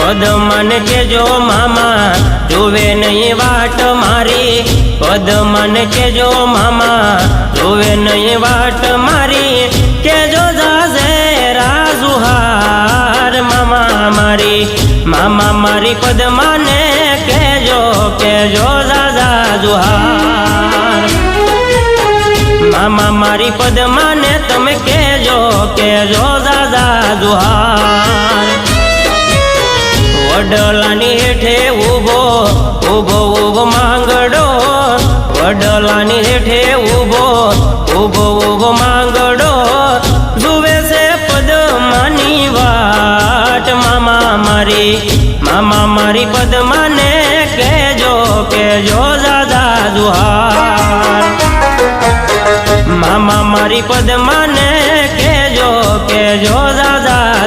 પદમાને કેજો મામા જોવે નહીં વાટ મારી, પદમાને કેજો મામા જોવે નહીં વાટ મારી, કેજો જાજે રાજુહાર મામા મારી, મામા મારી પદમાને કેજો કેજો જાજા જુહાર, મામા મારી પદમાને તમે કેજો કેજો જાજા જુહાર। વડલાની હેઠે ઊભો ઊભો ઊભો માંગડો, વડલાની હેઠે ઊભો ઊભો ઊભો માંગડો, જુએ છે પદમાની વાટ મામા મારી, મામા મારી પદમાને કેજો કેજો જાજા જુહાર, મામા મારી પદમાને કેજો કેજો